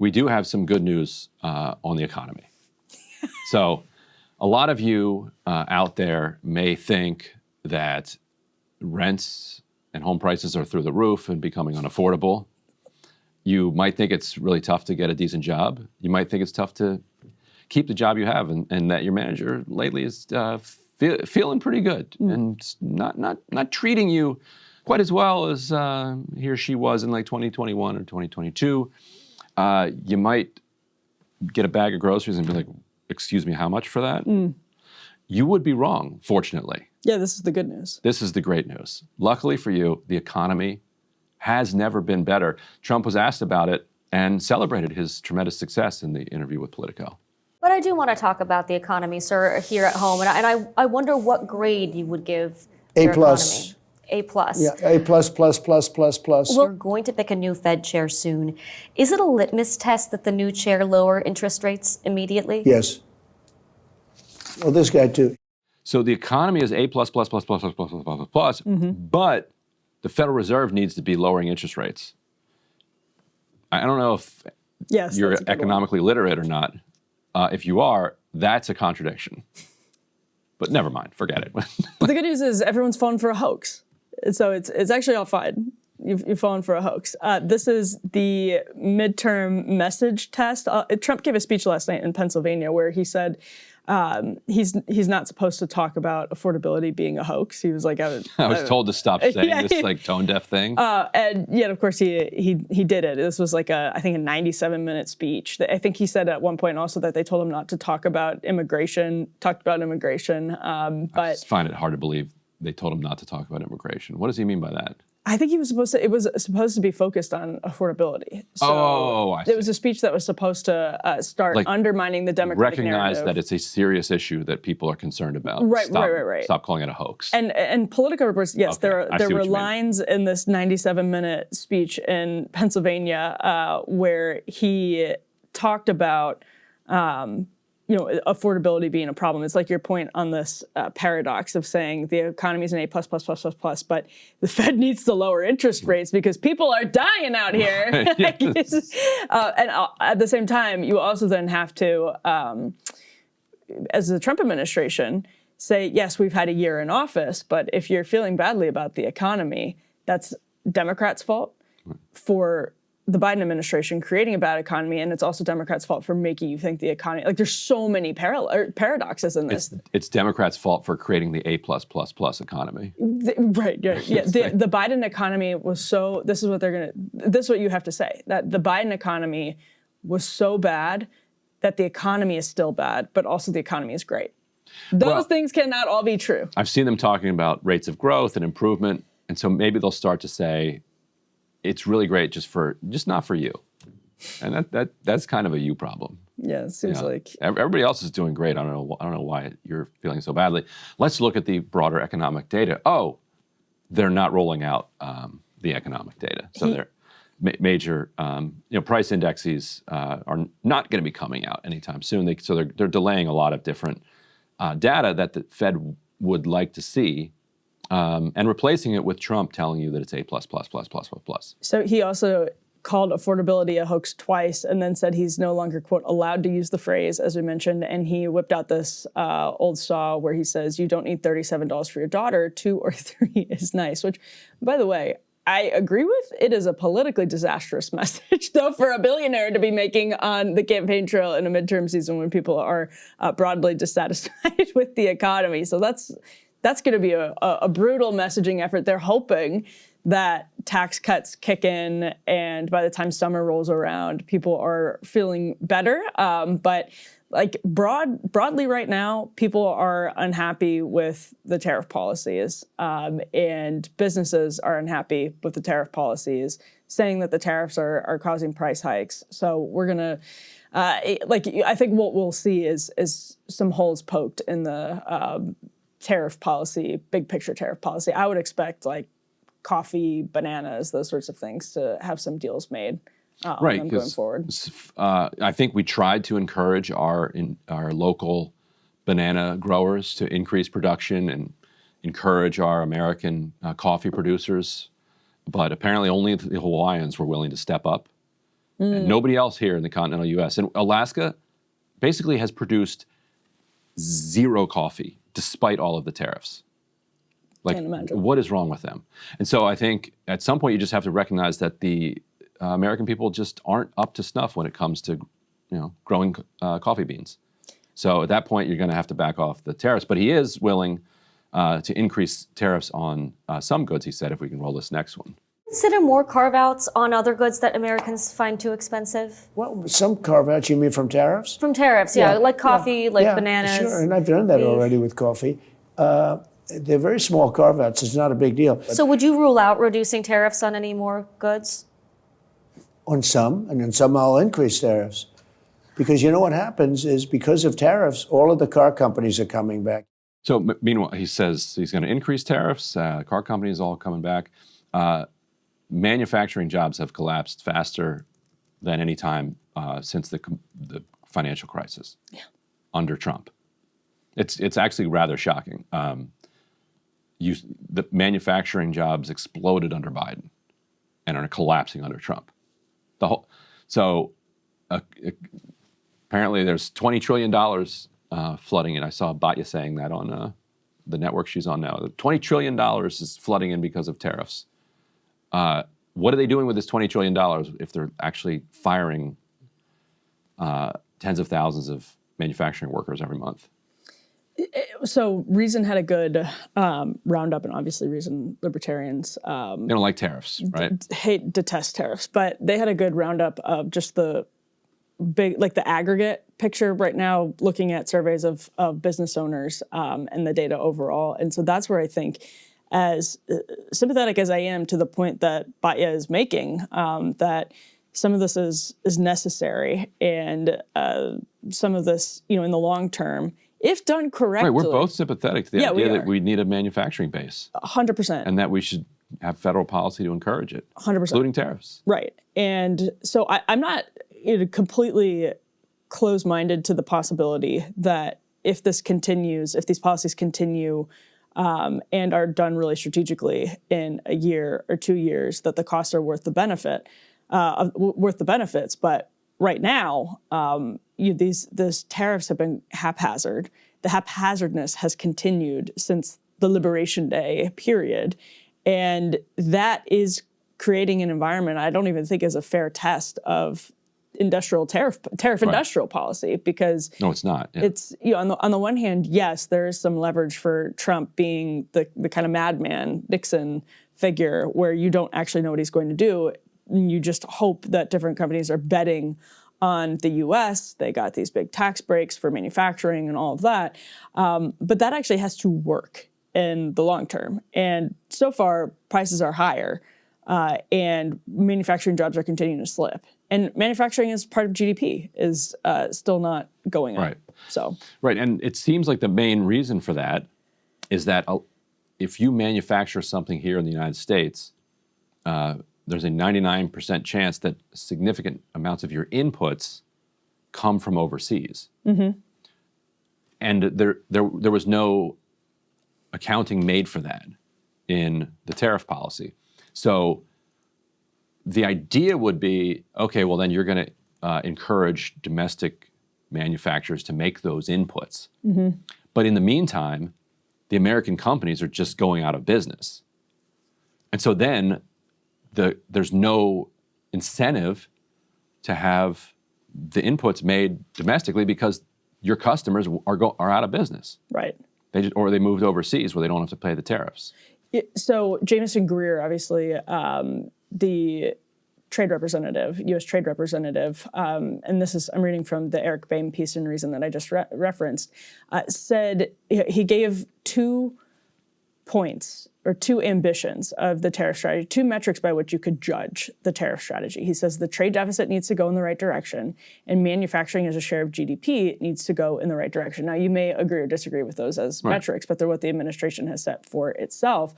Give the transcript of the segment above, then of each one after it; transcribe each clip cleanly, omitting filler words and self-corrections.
we do have some good news on the economy. So a lot of you out there may think that rents and home prices are through the roof and becoming unaffordable. You might think it's really tough to get a decent job. You might think it's tough to keep the job you have, and that your manager lately is feeling pretty good and not treating you quite as well as he or she was in like 2021 or 2022. You might get a bag of groceries and be like, excuse me, how much for that? You would be wrong, fortunately. Yeah, this is the good news. This is the great news. Luckily for you, the economy has never been better. Trump was asked about it and celebrated his tremendous success in the interview with Politico. But I do want to talk about the economy, sir, here at home. And I wonder what grade you would give A+. your economy. A+. Yeah, A+, plus, plus, plus. We're going to pick a new Fed chair soon. Is it a litmus test that the new chair lower interest rates immediately? Yes. Well, this guy too. So the economy is A+++++++++, but the Federal Reserve needs to be lowering interest rates. I don't know if you're economically literate or not. If you are, that's a contradiction. But never mind, forget it. But the good news is everyone's fallen for a hoax. So it's actually all fine. You've fallen for a hoax. This is the midterm message test. Trump gave a speech last night in Pennsylvania where he said he's not supposed to talk about affordability being a hoax. He was like, I was told to stop saying this like tone deaf thing. And yet, of course, he did it. This was like I think a 97-minute speech. I think he said at one point also that they told him not to talk about immigration. Talked about immigration, but I just find it hard to believe they told him not to talk about immigration. What does he mean by that? I think he was supposed to. It was supposed to be focused on affordability. So I see. It was a speech that was supposed to start like undermining the Democratic recognize narrative. that it's a serious issue that people are concerned about. Right. Stop calling it a hoax. And Politico reports, yes, Okay, there were lines in this 97-minute speech in Pennsylvania where he talked about affordability being a problem. It's like your point on this paradox of saying the economy is an A+++++, but the Fed needs to lower interest rates because people are dying out here. And at the same time, you also then have to, as the Trump administration, say, yes, we've had a year in office, but if you're feeling badly about the economy, that's Democrats' fault for the Biden administration creating a bad economy, and it's also Democrats' fault for making you think the economy, like there's so many paradoxes in this. It's Democrats' fault for creating the A+++ economy. Right, yeah. The Biden economy was so, this is what you have to say, that the Biden economy was so bad that the economy is still bad, but also the economy is great. Those things cannot all be true. I've seen them talking about rates of growth and improvement, and so maybe they'll start to say, it's really great, just not for you, and that's kind of a you problem. Yeah, it seems like everybody else is doing great. I don't know why you're feeling so badly. Let's look at the broader economic data. Oh, they're not rolling out the economic data, so they're major price indexes are not going to be coming out anytime soon. They're delaying a lot of different data that the Fed would like to see. And replacing it with Trump telling you that it's A++++++. So he also called affordability a hoax twice and then said he's no longer, quote, allowed to use the phrase, as we mentioned. And he whipped out this old saw where he says, you don't need $37 for your daughter, 2 or 3 is nice, which, by the way, I agree with. It is a politically disastrous message, though, for a billionaire to be making on the campaign trail in a midterm season when people are broadly dissatisfied with the economy. So that's going to be a brutal messaging effort. They're hoping that tax cuts kick in, and by the time summer rolls around, people are feeling better. But like broadly right now, people are unhappy with the tariff policies, and businesses are unhappy with the tariff policies, saying that the tariffs are causing price hikes. So we're gonna, I think what we'll see is some holes poked in the tariff policy, big picture tariff policy. I would expect like coffee, bananas, those sorts of things to have some deals made on them going forward. I think we tried to encourage our local banana growers to increase production and encourage our American coffee producers, but apparently only the Hawaiians were willing to step up. And nobody else here in the continental U.S. And Alaska basically has produced zero coffee despite all of the tariffs. Like, Can't imagine. what is wrong with them? And so I think at some point you just have to recognize that the American people just aren't up to snuff when it comes to, growing coffee beans. So at that point you're going to have to back off the tariffs. But he is willing to increase tariffs on some goods, he said, if we can roll this next one. Consider more carve-outs on other goods that Americans find too expensive? Well, some carve-outs, you mean from tariffs? From tariffs, yeah, like coffee, like bananas. Sure, and I've done that beef. already with coffee. They're very small carve-outs. It's not a big deal. So would you rule out reducing tariffs on any more goods? On some, and on some I'll increase tariffs. Because you know what happens is because of tariffs, all of the car companies are coming back. So meanwhile, he says he's going to increase tariffs. Car companies all coming back. Manufacturing jobs have collapsed faster than any time since the financial crisis under Trump. It's actually rather shocking. The manufacturing jobs exploded under Biden and are collapsing under Trump. Apparently there's $20 trillion flooding in. I saw Batya saying that on the network she's on now. $20 trillion is flooding in because of tariffs. What are they doing with this $20 trillion if they're actually firing tens of thousands of manufacturing workers every month? So Reason had a good roundup, and obviously Reason libertarians They don't like tariffs, right? detest tariffs, but they had a good roundup of just the big, like the aggregate picture right now, looking at surveys of business owners and the data overall. And so that's where I think, as sympathetic as I am to the point that Batya is making, that some of this is necessary, and some of this, in the long term, if done correctly. Right, we're both sympathetic to the idea that we need a manufacturing base. 100%. And that we should have federal policy to encourage it. 100%. Including tariffs. Right. And so I'm not completely closed-minded to the possibility that if this continues, if these policies continue and are done really strategically in a year or 2 years, that the costs are worth the benefit, worth the benefits. But right now, these tariffs have been haphazard. The haphazardness has continued since the Liberation Day period. And that is creating an environment I don't even think is a fair test of industrial tariff industrial policy, because no, it's not. Yeah. It's on the one hand, yes, there is some leverage for Trump being the kind of madman Nixon figure where you don't actually know what he's going to do. You just hope that different companies are betting on the U.S. They got these big tax breaks for manufacturing and all of that. But that actually has to work in the long term. And so far, prices are higher and manufacturing jobs are continuing to slip. And manufacturing as part of GDP is still not going up. Right. So. Right, and it seems like the main reason for that is that if you manufacture something here in the United States, there's a 99% chance that significant amounts of your inputs come from overseas. Mm-hmm. And there was no accounting made for that in the tariff policy. So the idea would be, okay, well then you're going to encourage domestic manufacturers to make those inputs. Mm-hmm. But in the meantime, the American companies are just going out of business. And so then there's no incentive to have the inputs made domestically because your customers are out of business. Right. Or they moved overseas where they don't have to pay the tariffs. So Jameson Greer, obviously, the trade representative, U.S. trade representative, and this is, I'm reading from the Eric Boehm piece in Reason that I just referenced, said he gave 2 points or 2 ambitions of the tariff strategy, 2 metrics by which you could judge the tariff strategy. He says the trade deficit needs to go in the right direction, and manufacturing as a share of GDP needs to go in the right direction. Now, you may agree or disagree with those as metrics, but they're what the administration has set for itself.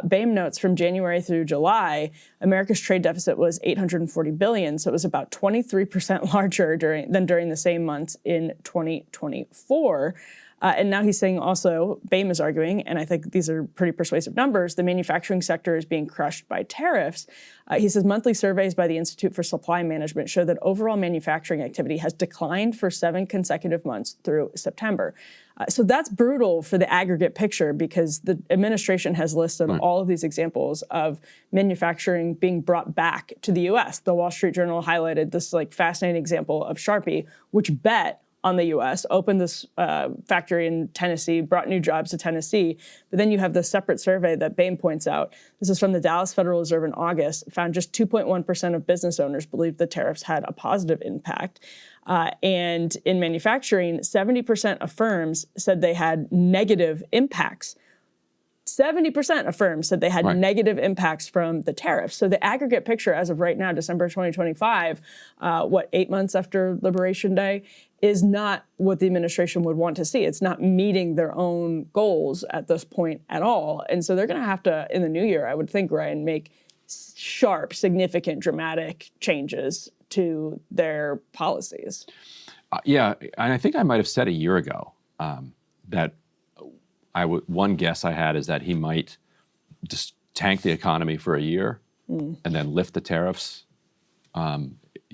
Boehm notes from January through July, America's trade deficit was $840 billion, so it was about 23% larger than during the same months in 2024. And now he's saying also, BAME is arguing, and I think these are pretty persuasive numbers, the manufacturing sector is being crushed by tariffs. He says monthly surveys by the Institute for Supply Management show that overall manufacturing activity has declined for 7 consecutive months through September. So that's brutal for the aggregate picture because the administration has listed all of these examples of manufacturing being brought back to the U.S. The Wall Street Journal highlighted this like fascinating example of Sharpie, which bet on the U.S., opened this factory in Tennessee, brought new jobs to Tennessee. But then you have this separate survey that Bain points out. This is from the Dallas Federal Reserve in August, found just 2.1% of business owners believed the tariffs had a positive impact. And in manufacturing, 70% of firms said they had negative impacts. 70% of firms said they had negative impacts from the tariffs. So the aggregate picture as of right now, December 2025, 8 months after Liberation Day, is not what the administration would want to see. It's not meeting their own goals at this point at all. And so they're going to have to, in the new year, I would think, Ryan, make sharp, significant, dramatic changes to their policies. Yeah, and I think I might have said a year ago that one guess I had is that he might just tank the economy for a year and then lift the tariffs,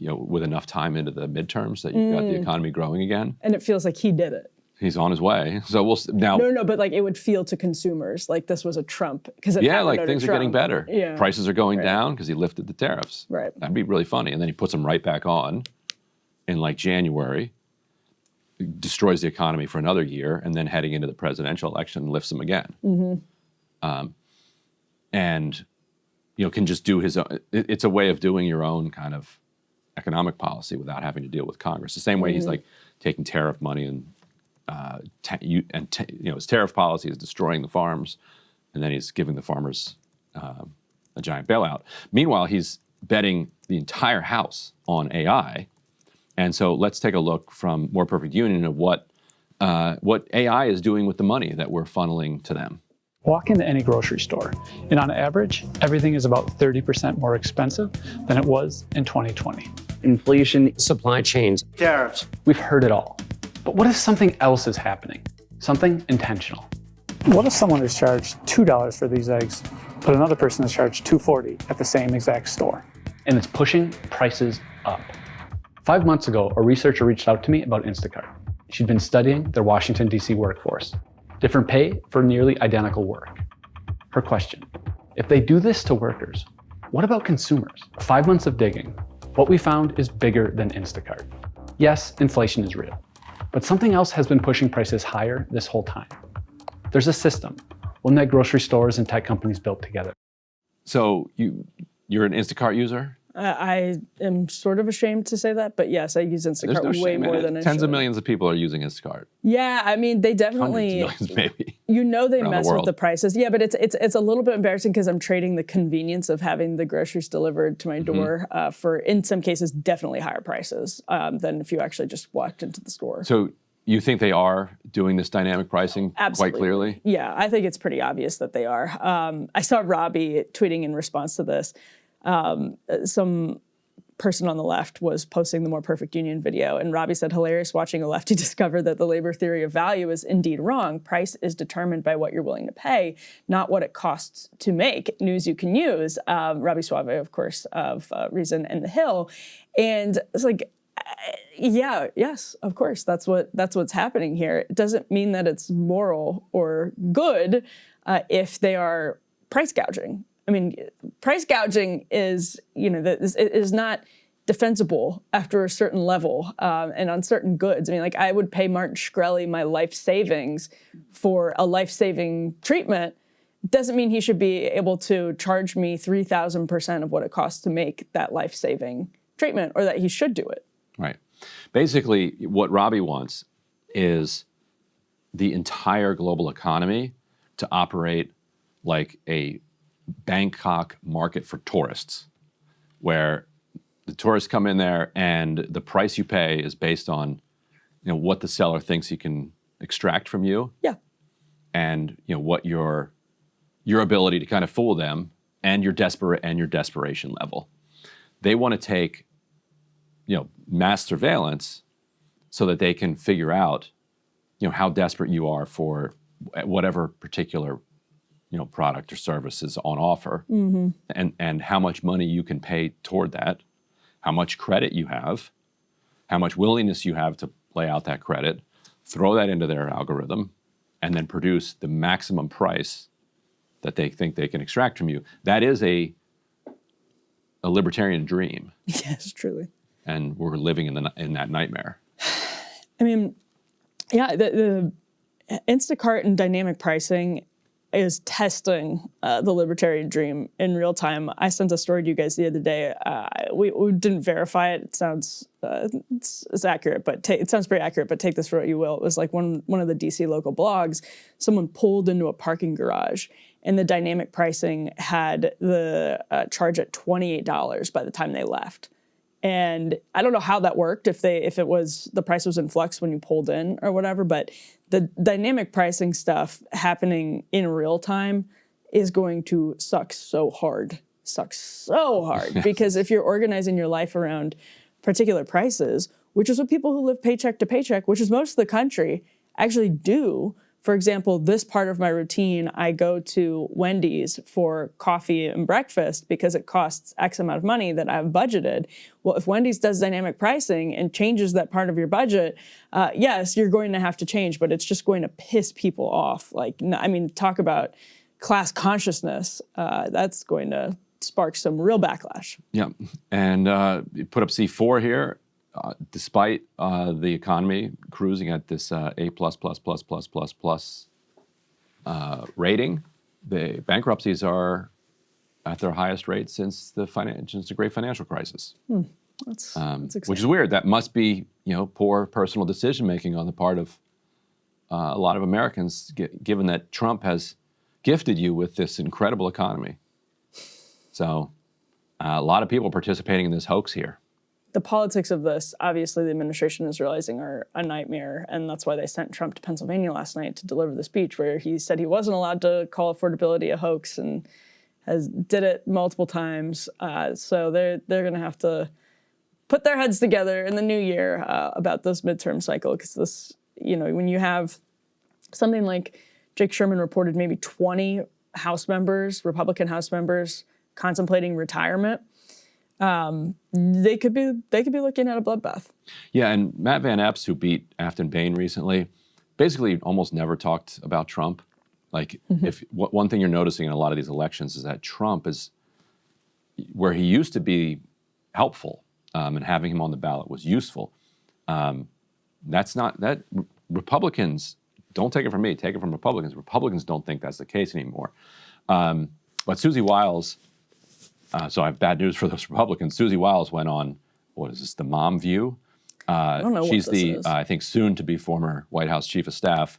with enough time into the midterms that you've got the economy growing again. And it feels like he did it. He's on his way. So we'll now. No, but like it would feel to consumers like this was a Trump because like things are getting better. Yeah. Prices are going down because he lifted the tariffs. Right. That'd be really funny. And then he puts them right back on in like January, destroys the economy for another year, and then heading into the presidential election lifts them again. And can just do his own. It's a way of doing your own kind of economic policy without having to deal with Congress. The same way he's like taking tariff money and his tariff policy is destroying the farms, and then he's giving the farmers a giant bailout. Meanwhile, he's betting the entire house on AI, and so let's take a look from More Perfect Union of what AI is doing with the money that we're funneling to them. Walk into any grocery store, and on average, everything is about 30% more expensive than it was in 2020. Inflation, supply chains, Tariffs. We've heard it all. But what if something else is happening? Something intentional? What if someone is charged $2 for these eggs, but another person is charged $2.40 at the same exact store? And it's pushing prices up. 5 months ago, a researcher reached out to me about Instacart. She'd been studying their Washington, D.C. workforce. Different pay for nearly identical work. Her question, if they do this to workers, what about consumers? 5 months of digging, what we found is bigger than Instacart. Yes, inflation is real, but something else has been pushing prices higher this whole time. There's a system, one that grocery stores and tech companies built together. So you're an Instacart user? I am sort of ashamed to say that, but yes, I use Instacart way more than I should. Tens of millions of people are using Instacart. Yeah, I mean, they definitely. Hundreds of millions, maybe. They mess with the prices. Yeah, but it's a little bit embarrassing because I'm trading the convenience of having the groceries delivered to my door for, in some cases, definitely higher prices than if you actually just walked into the store. So you think they are doing this dynamic pricing Absolutely. quite clearly? Yeah, I think it's pretty obvious that they are. I saw Robbie tweeting in response to this. Some person on the left was posting the More Perfect Union video, and Robbie said, hilarious watching a lefty discover that the labor theory of value is indeed wrong. Price is determined by what you're willing to pay, not what it costs to make. News you can use. Robbie Suave, of course, of Reason and The Hill. And it's like, yes, of course, that's what's happening here. It doesn't mean that it's moral or good if they are price gouging. I mean, price gouging is, is not defensible after a certain level and on certain goods. I mean, like I would pay Martin Shkreli my life savings for a life-saving treatment. Doesn't mean he should be able to charge me 3,000% of what it costs to make that life-saving treatment, or that he should do it. Right. Basically, what Robbie wants is the entire global economy to operate like a Bangkok market for tourists, where the tourists come in there and the price you pay is based on, what the seller thinks he can extract from you. Yeah. And what your ability to kind of fool them and your desperation level. They want to take, mass surveillance so that they can figure out how desperate you are for whatever particular product or service is on offer, and how much money you can pay toward that, how much credit you have, how much willingness you have to lay out that credit, throw that into their algorithm, and then produce the maximum price that they think they can extract from you. That is a libertarian dream. Yes, truly. And we're living in that nightmare. I mean, yeah, the Instacart and dynamic pricing is testing the libertarian dream in real time. I sent a story to you guys the other day. We didn't verify it. It sounds it's accurate, but it sounds pretty accurate. But take this for what you will. It was like one of the DC local blogs. Someone pulled into a parking garage, and the dynamic pricing had the charge at $28 by the time they left. And I don't know how that worked, if it was the price was in flux when you pulled in or whatever, but the dynamic pricing stuff happening in real time is going to suck so hard because if you're organizing your life around particular prices, which is what people who live paycheck to paycheck, which is most of the country, actually do. For example, this part of my routine, I go to Wendy's for coffee and breakfast because it costs X amount of money that I've budgeted. Well, if Wendy's does dynamic pricing and changes that part of your budget, yes, you're going to have to change, but it's just going to piss people off. Talk about class consciousness. That's going to spark some real backlash. Yeah, and you put up C4 here. Despite the economy cruising at this A++++++ rating, the bankruptcies are at their highest rate since the great financial crisis. That's which is weird. That must be poor personal decision making on the part of a lot of Americans, given that Trump has gifted you with this incredible economy. So a lot of people participating in this hoax here. The politics of this, obviously, the administration is realizing are a nightmare, and that's why they sent Trump to Pennsylvania last night to deliver the speech where he said he wasn't allowed to call affordability a hoax, and did it multiple times. So they're going to have to put their heads together in the new year about this midterm cycle, because this, when you have something like Jake Sherman reported maybe 20 Republican House members contemplating retirement. They could be looking at a bloodbath. Yeah, and Matt Van Epps, who beat Afton Bain recently, basically almost never talked about Trump. If one thing you're noticing in a lot of these elections is that Trump is where he used to be helpful, and having him on the ballot was useful. That's not that. Republicans, don't take it from me, take it from Republicans. Republicans don't think that's the case anymore. But Susie Wiles. So I have bad news for those Republicans. Susie Wiles went on, what is this, the Mom View? I don't know she's what this is. I think, soon-to-be former White House Chief of Staff,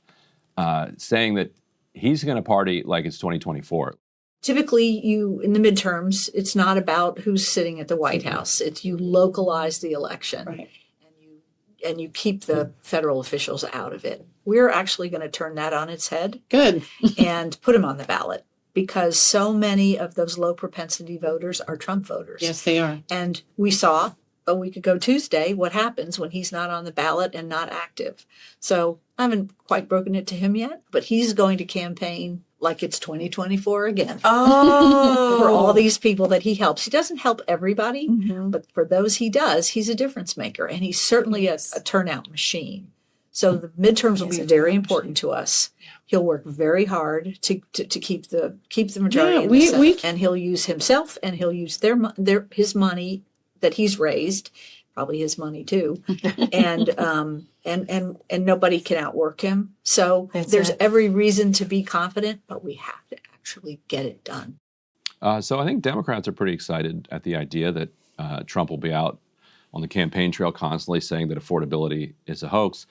saying that he's going to party like it's 2024. Typically, in the midterms, it's not about who's sitting at the White House. It's you localize the election, right, and you keep the federal officials out of it. We're actually going to turn that on its head. Good. And put them on the ballot. Because so many of those low propensity voters are Trump voters. Yes, they are. And we saw a week ago Tuesday what happens when he's not on the ballot and not active. So I haven't quite broken it to him yet, but he's going to campaign like it's 2024 again. Oh. For all these people that he helps. He doesn't help everybody, but for those he does, he's a difference maker. And he's certainly a turnout machine. So the midterms will be very important to us. He'll work very hard to keep the majority of the Senate, and he'll use himself, and he'll use his money that he's raised, probably his money too, and nobody can outwork him. So there's every reason to be confident, but we have to actually get it done. So I think Democrats are pretty excited at the idea that Trump will be out on the campaign trail constantly saying that affordability is a hoax.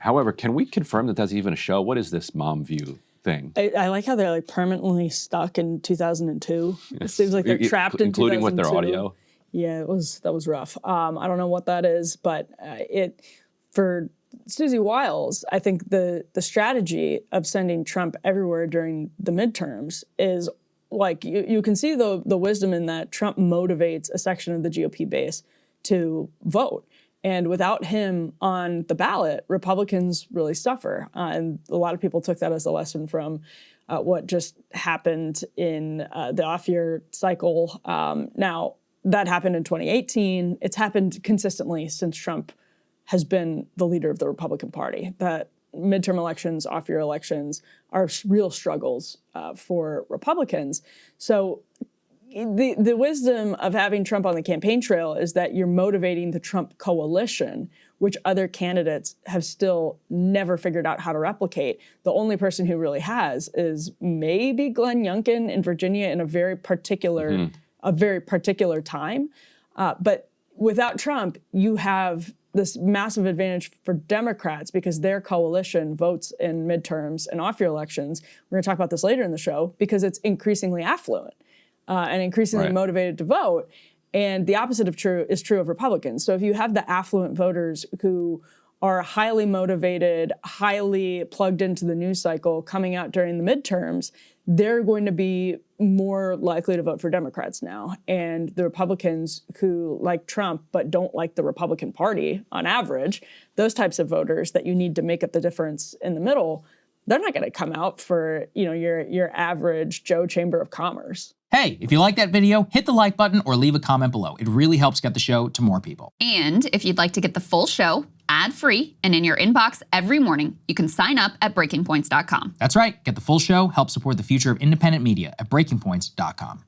However, can we confirm that that's even a show? What is this Mom View thing? I like how they're permanently stuck in 2002. Yes. It seems like they're trapped in 2002. Including with their audio? Yeah, that was rough. I don't know what that is, but for Susie Wiles, I think the strategy of sending Trump everywhere during the midterms is you can see the wisdom in that. Trump motivates a section of the GOP base to vote. And without him on the ballot, Republicans really suffer. And a lot of people took that as a lesson from what just happened in the off-year cycle. Now, that happened in 2018. It's happened consistently since Trump has been the leader of the Republican Party. That midterm elections, off-year elections are real struggles for Republicans. So the wisdom of having Trump on the campaign trail is that you're motivating the Trump coalition, which other candidates have still never figured out how to replicate. The only person who really has is maybe Glenn Youngkin in Virginia in a very particular time. But without Trump, you have this massive advantage for Democrats because their coalition votes in midterms and off-year elections. We're going to talk about this later in the show because it's increasingly affluent and increasingly motivated to vote. And the opposite is true of Republicans. So if you have the affluent voters who are highly motivated, highly plugged into the news cycle coming out during the midterms, they're going to be more likely to vote for Democrats now. And the Republicans who like Trump but don't like the Republican Party on average, those types of voters that you need to make up the difference in the middle, they're not going to come out for, your average Joe Chamber of Commerce. Hey, if you like that video, hit the like button or leave a comment below. It really helps get the show to more people. And if you'd like to get the full show ad-free and in your inbox every morning, you can sign up at breakingpoints.com. That's right. Get the full show, help support the future of independent media at breakingpoints.com.